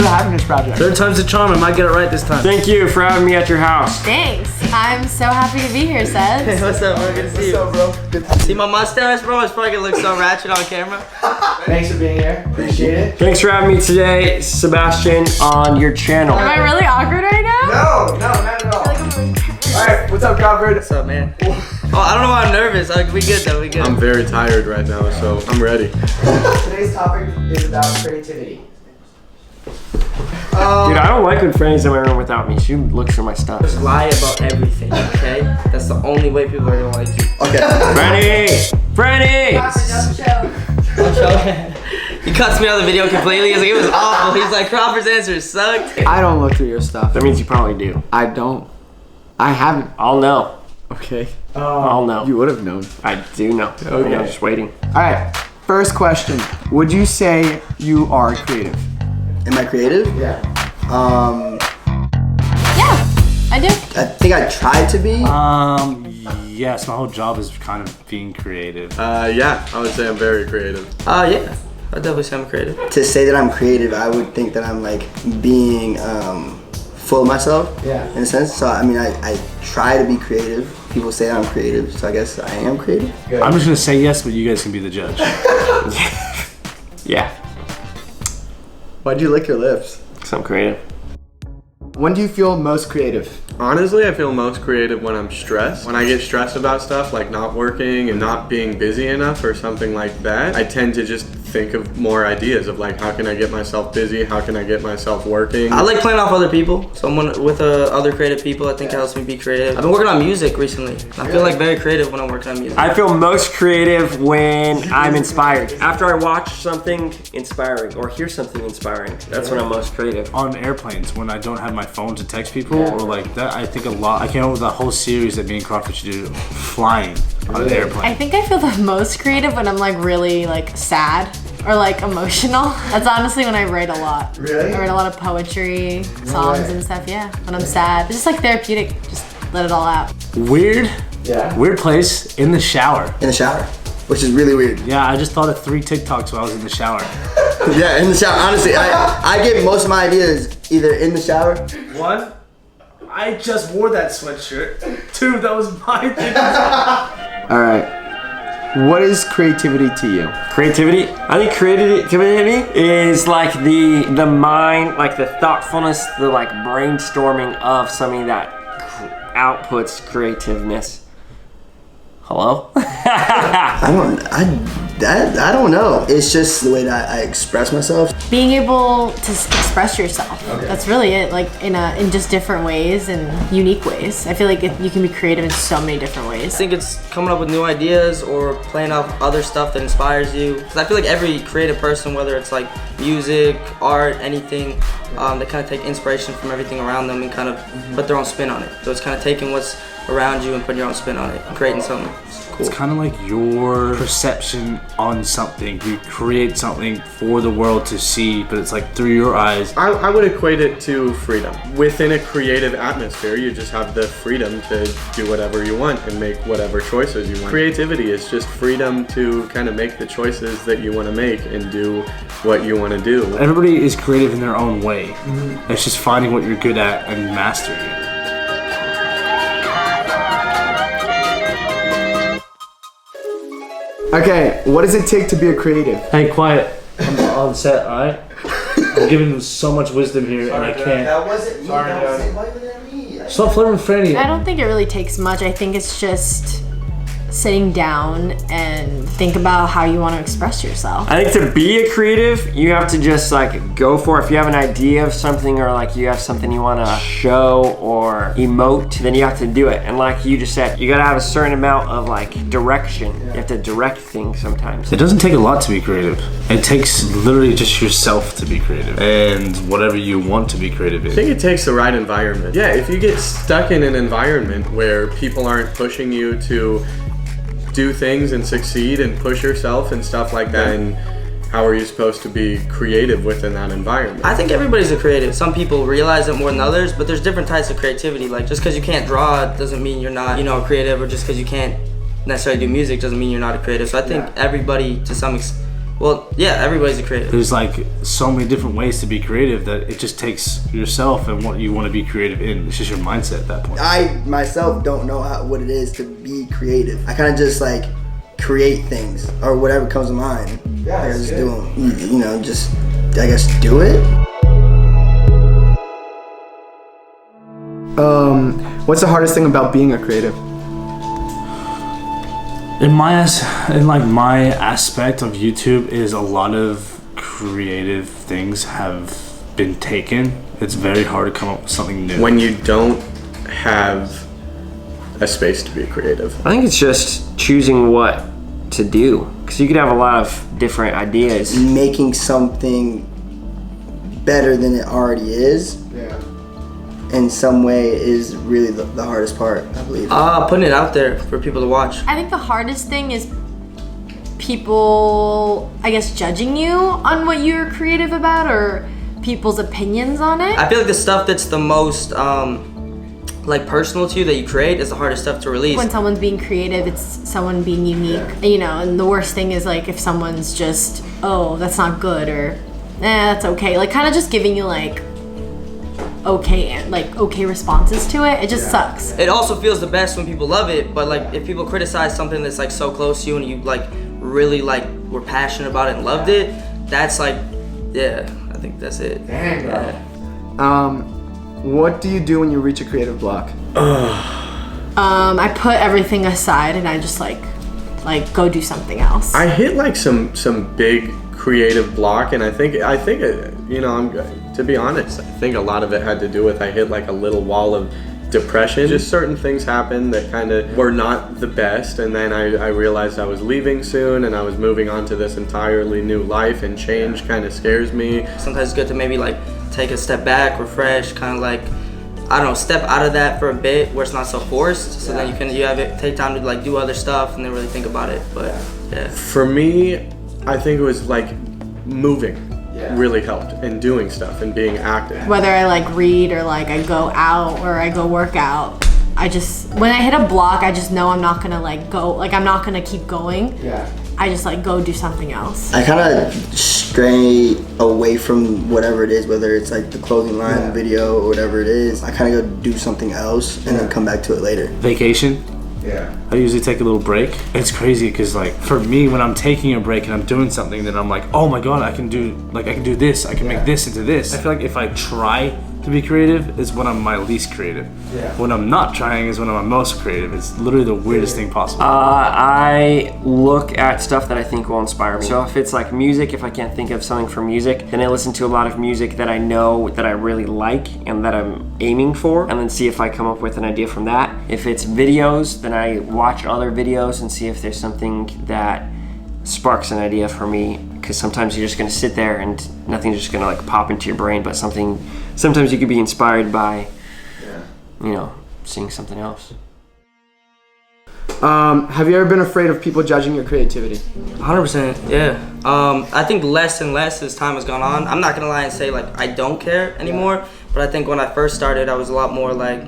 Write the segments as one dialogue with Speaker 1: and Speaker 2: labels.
Speaker 1: to the Happiness Project.
Speaker 2: Third time's the charm. I might get it right this time.
Speaker 3: Thank you for having me at your house.
Speaker 4: Thanks. I'm so happy to be here, Seth.
Speaker 2: Hey, what's up, bro? Good to see you.
Speaker 1: What's up, bro? Good to
Speaker 2: See my mustache, bro? It's probably gonna look so ratchet on camera.
Speaker 1: Thanks for being here. Appreciate it.
Speaker 3: Thanks for having me today, Sebastian, on your channel.
Speaker 4: Am I really awkward right now?
Speaker 1: No, not at all. Alright, what's up, Crawford?
Speaker 2: What's up, man? Oh, I don't know why I'm nervous. We good though, we good.
Speaker 5: I'm very tired right now, so I'm ready.
Speaker 1: Today's topic is about creativity.
Speaker 3: Dude, I don't like when Franny's in my room without me. She looks for my stuff.
Speaker 2: Just lie about everything, okay? That's the only way people are gonna like you.
Speaker 5: Okay.
Speaker 3: Franny!
Speaker 2: He cuts me out of the video completely. He's like, it was awful. He's like, Crawford's answers sucked.
Speaker 1: I don't look through your stuff.
Speaker 3: That means you probably do.
Speaker 1: I don't. I haven't.
Speaker 3: I'll know.
Speaker 1: Okay.
Speaker 3: I'll know.
Speaker 1: You would have known.
Speaker 3: I do know. Okay. I'm just waiting.
Speaker 1: Alright, first question. Would you say you are creative?
Speaker 6: Am I creative?
Speaker 1: Yeah.
Speaker 4: Yeah, I do.
Speaker 6: I think I try to be.
Speaker 7: Yes, my whole job is kind of being creative.
Speaker 5: Yeah, I would say I'm very creative.
Speaker 2: Yeah. I'd definitely say I'm creative.
Speaker 6: To say that I'm creative, I would think that I'm like being full of myself.
Speaker 1: Yeah.
Speaker 6: In a sense. So I mean, I try to be creative. People say I'm creative, so I guess I am creative.
Speaker 1: Good.
Speaker 7: I'm just gonna say yes, but you guys can be the judge.
Speaker 3: Yeah,
Speaker 6: Why'd you lick your lips?
Speaker 3: because I'm creative.
Speaker 1: When do you feel most creative?
Speaker 5: Honestly, I feel most creative when I'm stressed. When I get stressed about stuff like not working and not being busy enough or something like that, I tend to just think of more ideas of like, how can I get myself busy? How can I get myself working?
Speaker 2: I like playing off other people. Someone with other creative people, I think helps me be creative. I've been working on music recently. I feel like very creative when I'm working on music.
Speaker 3: I feel most creative when I'm inspired. After I watch something inspiring or hear something inspiring, that's when I'm most creative.
Speaker 7: On airplanes, when I don't have my phone to text people or like that, I think a lot. I came up with a whole series that me and Crawford should do, flying on an airplane.
Speaker 4: I think I feel the most creative when I'm like really like sad or like emotional. That's honestly when I write a lot.
Speaker 1: Really?
Speaker 4: I write a lot of poetry, songs and stuff, yeah. When I'm sad. It's just like therapeutic, just let it all out.
Speaker 7: Weird
Speaker 1: Yeah.
Speaker 7: place in the shower.
Speaker 6: In the shower, which is really weird.
Speaker 7: Yeah, I just thought of 3 TikToks while I was in the shower.
Speaker 6: Yeah, in the shower. Honestly, I get most of my ideas either in the shower.
Speaker 7: 1, I just wore that sweatshirt. 2, that was my thing.
Speaker 1: Alright. What is creativity to you?
Speaker 3: Creativity? I think creativity is like the mind, like the thoughtfulness, the like brainstorming of something that outputs creativeness. Hello?
Speaker 6: I don't know. It's just the way that I express myself.
Speaker 4: Being able to express yourself. That's really it, like in just different ways and unique ways. I feel like you can be creative in so many different
Speaker 2: I
Speaker 4: ways.
Speaker 2: think it's coming up with new ideas or playing off other stuff that inspires you. Because I feel like every creative person, whether it's like music, art, anything, they kind of take inspiration from everything around them and kind of put their own spin on it. So it's kind of taking what's around you and putting your own spin on it and creating something.
Speaker 7: It's kind of like your perception on something. You create something for the world to see, but it's like through your eyes.
Speaker 5: I would equate it to freedom. Within a creative atmosphere, you just have the freedom to do whatever you want and make whatever choices you want. Creativity is just freedom to kind of make the choices that you want to make and do what you want to do.
Speaker 7: Everybody is creative in their own way. It's just finding what you're good at and mastering it.
Speaker 1: Okay, what does it take to be a creative?
Speaker 7: Hey, quiet. I'm on set, alright? I'm giving them so much wisdom here and I can't.
Speaker 6: That wasn't me.
Speaker 1: Sorry, Dad.
Speaker 6: Why was that me?
Speaker 7: Stop flirting with Franny.
Speaker 4: I don't think it really takes much. I think it's just sitting down and think about how you want to express yourself.
Speaker 3: I think to be a creative, you have to just like go for it. If you have an idea of something or like you have something you want to show or emote, then you have to do it. And like you just said, you gotta have a certain amount of like direction. You have to direct things sometimes.
Speaker 7: It doesn't take a lot to be creative. It takes literally just yourself to be creative and whatever you want to be creative in.
Speaker 5: I think it takes the right environment. Yeah, if you get stuck in an environment where people aren't pushing you to do things and succeed and push yourself and stuff like that, and how are you supposed to be creative within that environment?
Speaker 2: I think everybody's a creative. Some people realize it more than others, but there's different types of creativity. Like just because you can't draw doesn't mean you're not, creative, or just because you can't necessarily do music doesn't mean you're not a creative. So I think everybody to some Well, yeah, everybody's a creative.
Speaker 7: There's like so many different ways to be creative that it just takes yourself and what you want to be creative in. It's just your mindset at that point.
Speaker 6: I myself don't know what it is to be creative. I kind of just like create things or whatever comes to mind.
Speaker 1: Yeah,
Speaker 6: I
Speaker 1: that's
Speaker 6: just
Speaker 1: good.
Speaker 6: do them. You know, just I guess do it.
Speaker 1: What's the hardest thing about being a creative?
Speaker 7: In my aspect of YouTube is a lot of creative things have been taken. It's very hard to come up with something new.
Speaker 5: When you don't have a space to be creative.
Speaker 3: I think it's just choosing what to do, because you could have a lot of different ideas.
Speaker 6: Making something better than it already is.
Speaker 1: Yeah.
Speaker 6: In some way is really the hardest part, I believe.
Speaker 2: Putting it out there for people to watch.
Speaker 4: I think the hardest thing is people, I guess, judging you on what you're creative about or people's opinions on it.
Speaker 2: I feel like the stuff that's the most like personal to you that you create is the hardest stuff to release.
Speaker 4: When someone's being creative, it's someone being unique, you know, and the worst thing is like if someone's just, oh, that's not good, or that's okay. Like kind of just giving you like okay responses to it. It just sucks.
Speaker 2: It also feels the best when people love it, but like if people criticize something that's like so close to you and you like really like were passionate about it and loved it, that's like, yeah, I think that's it.
Speaker 1: Dang, bro. What do you do when you reach a creative block?
Speaker 4: I put everything aside and I just like go do something else.
Speaker 5: I hit like some big creative block, and I think you know, to be honest, I think a lot of it had to do with I hit like a little wall of depression. Just certain things happened that kind of were not the best, and then I realized I was leaving soon and I was moving on to this entirely new life, and change kind of scares me.
Speaker 2: Sometimes it's good to maybe like take a step back, refresh, kind of like, I don't know, step out of that for a bit where it's not so forced, so then you have it, take time to like do other stuff and then really think about it. But yeah.
Speaker 5: For me, I think it was like moving really helped, and doing stuff and being active.
Speaker 4: Whether I like read or like I go out or I go work out, I just, when I hit a block, I just know I'm not gonna like go, like I'm not gonna keep going.
Speaker 1: Yeah.
Speaker 4: I just like go do something else.
Speaker 6: I kind of stray away from whatever it is, whether it's like the clothing line, video, or whatever it is. I kind of go do something else and then come back to it later.
Speaker 7: Vacation.
Speaker 1: Yeah.
Speaker 7: I usually take a little break. It's crazy because like for me, when I'm taking a break and I'm doing something, then I'm like, oh my god, I can do this. I can make this into this. I feel like if I try to be creative is when I'm my least creative.
Speaker 1: Yeah.
Speaker 7: When I'm not trying is when I'm my most creative. It's literally the weirdest thing possible.
Speaker 3: I look at stuff that I think will inspire me. So if it's like music, if I can't think of something for music, then I listen to a lot of music that I know that I really like and that I'm aiming for, and then see if I come up with an idea from that. If it's videos, then I watch other videos and see if there's something that sparks an idea for me, because sometimes you're just gonna sit there and nothing's just gonna like pop into your brain, but sometimes you could be inspired by, you know, seeing something else.
Speaker 1: Have you ever been afraid of people judging your creativity?
Speaker 2: 100%, yeah. I think less and less as time has gone on. I'm not gonna lie and say like I don't care anymore, but I think when I first started, I was a lot more like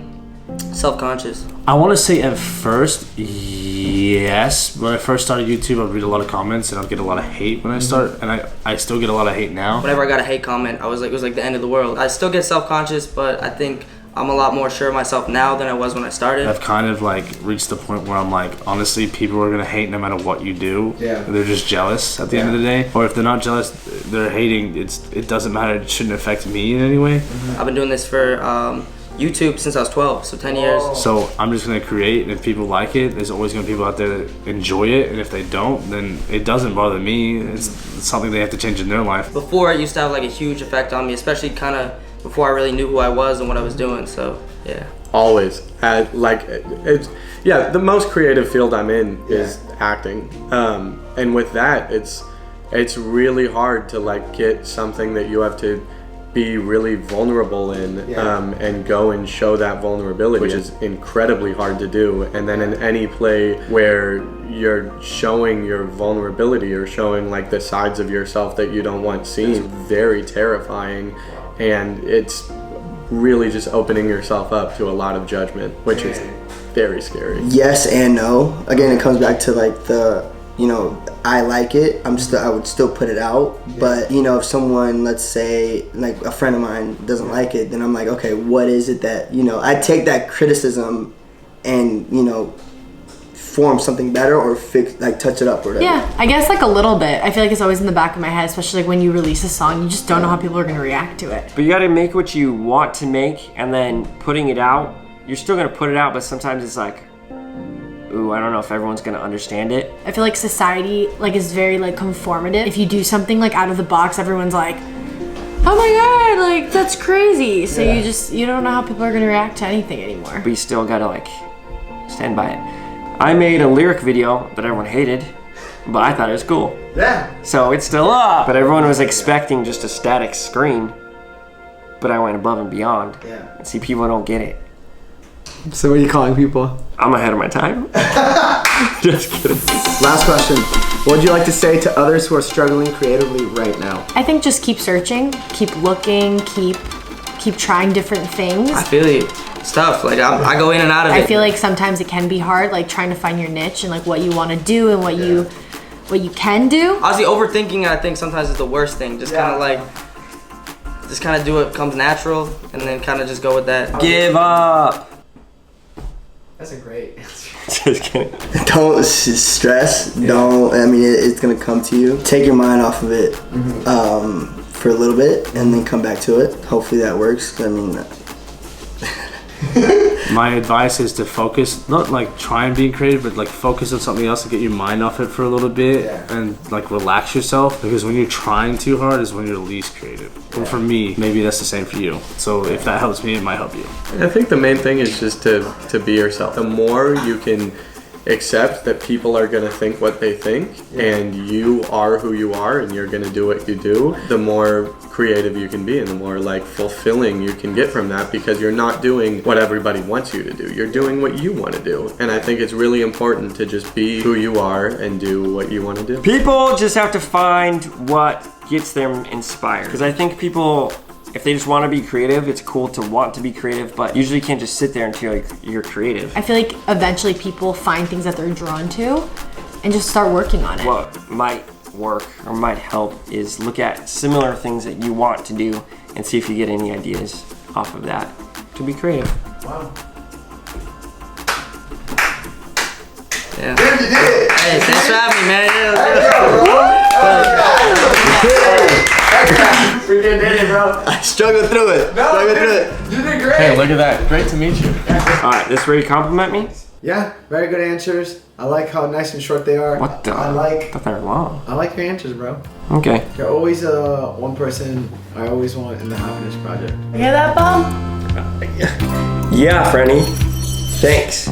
Speaker 2: self-conscious.
Speaker 7: I want to say at first, yes. When I first started YouTube, I'd read a lot of comments and I'd get a lot of hate when I start, and I still get a lot of hate now.
Speaker 2: Whenever I got a hate comment, I was like, it was like the end of the world. I still get self-conscious, but I think I'm a lot more sure of myself now than I was when I started.
Speaker 7: I've kind of like reached the point where I'm like, honestly, people are gonna hate no matter what you do.
Speaker 1: Yeah.
Speaker 7: They're just jealous at the end of the day. Or if they're not jealous, they're hating. It doesn't matter. It shouldn't affect me in any way.
Speaker 2: I've been doing this for YouTube since I was 12, so 10 years.
Speaker 7: So I'm just gonna create, and if people like it, there's always gonna be people out there that enjoy it, and if they don't, then it doesn't bother me. It's something they have to change in their life.
Speaker 2: Before, it used to have like a huge effect on me, especially kind of before I really knew who I was and what I was doing, so yeah.
Speaker 5: Always. The most creative field I'm in is acting. And with that, it's really hard to like get something that you have to be really vulnerable in, and go and show that vulnerability, which is incredibly hard to do. And then in any play where you're showing your vulnerability or showing like the sides of yourself that you don't want seen, it's very terrifying, and it's really just opening yourself up to a lot of judgment, which is very scary.
Speaker 6: Yes and no. Again, it comes back to like the you know, I like it, I would still put it out. But you know, if someone, let's say like a friend of mine doesn't like it, then I'm like, okay, what is it that, you know, I take that criticism and, you know, form something better or fix, like touch it up or whatever.
Speaker 4: Yeah, I guess like a little bit. I feel like it's always in the back of my head, especially like when you release a song, you just don't know how people are gonna react to it.
Speaker 3: But you gotta make what you want to make, and then putting it out, you're still gonna put it out, but sometimes it's like, ooh, I don't know if everyone's gonna understand it.
Speaker 4: I feel like society like is very like conformative. If you do something like out of the box, everyone's like, oh my god, like that's crazy. So you don't know how people are gonna react to anything anymore.
Speaker 3: But you still gotta like stand by it. I made a lyric video that everyone hated, but I thought it was cool.
Speaker 1: Yeah.
Speaker 3: So it's still up. But everyone was expecting just a static screen, but I went above and beyond.
Speaker 1: Yeah.
Speaker 3: And see, people don't get it.
Speaker 1: So what are you calling people?
Speaker 3: I'm ahead of my time. Just kidding.
Speaker 1: Last question. What would you like to say to others who are struggling creatively right now?
Speaker 4: I think just keep searching, keep looking, keep trying different things.
Speaker 2: I feel you. It's tough. Like I go in and out of it.
Speaker 4: I feel like sometimes it can be hard, like trying to find your niche and like what you want to do and what you can do.
Speaker 2: Honestly, overthinking, I think sometimes is the worst thing. Just kind of do what comes natural, and then kind of just go with that.
Speaker 3: Give up.
Speaker 1: That's a great answer.
Speaker 3: Just kidding.
Speaker 6: Don't stress. Don't. I mean, it's gonna come to you. Take your mind off of it for a little bit, and then come back to it. Hopefully that works. I mean.
Speaker 7: My advice is to focus, not like try and be creative, but like focus on something else to get your mind off it for a little bit and like relax yourself, because when you're trying too hard is when you're least creative. Well, for me, maybe that's the same for you. So if that helps me, it might help you.
Speaker 5: I think the main thing is just to be yourself. The more you can accept that people are going to think what they think, and you are who you are, and you're going to do what you do, the more creative you can be, and the more like fulfilling you can get from that, because you're not doing what everybody wants you to do. You're doing what you want to do. And I think it's really important to just be who you are and do what you want to do.
Speaker 3: People just have to find what gets them inspired. Because I think people, if they just want to be creative, it's cool to want to be creative, but usually you can't just sit there until like, you're creative.
Speaker 4: I feel like eventually people find things that they're drawn to and just start working on it.
Speaker 3: What might work or might help is look at similar things that you want to do and see if you get any ideas off of that to be creative.
Speaker 1: Wow.
Speaker 2: Yeah.
Speaker 1: Dude, you did it!
Speaker 2: Hey, thanks for having me, man.
Speaker 1: Freaking did it, bro.
Speaker 6: I struggled through it.
Speaker 1: You did great.
Speaker 5: Hey, look at that. Great to meet you.
Speaker 3: Alright, this ready to compliment me?
Speaker 1: Yeah, very good answers. I like how nice and short they are.
Speaker 3: What the?
Speaker 1: I
Speaker 3: thought they were long.
Speaker 1: like your answers, bro.
Speaker 3: Okay.
Speaker 1: You're always one person I always want in the Happiness Project.
Speaker 4: You hear that, Bob?
Speaker 3: Yeah, Franny. Thanks.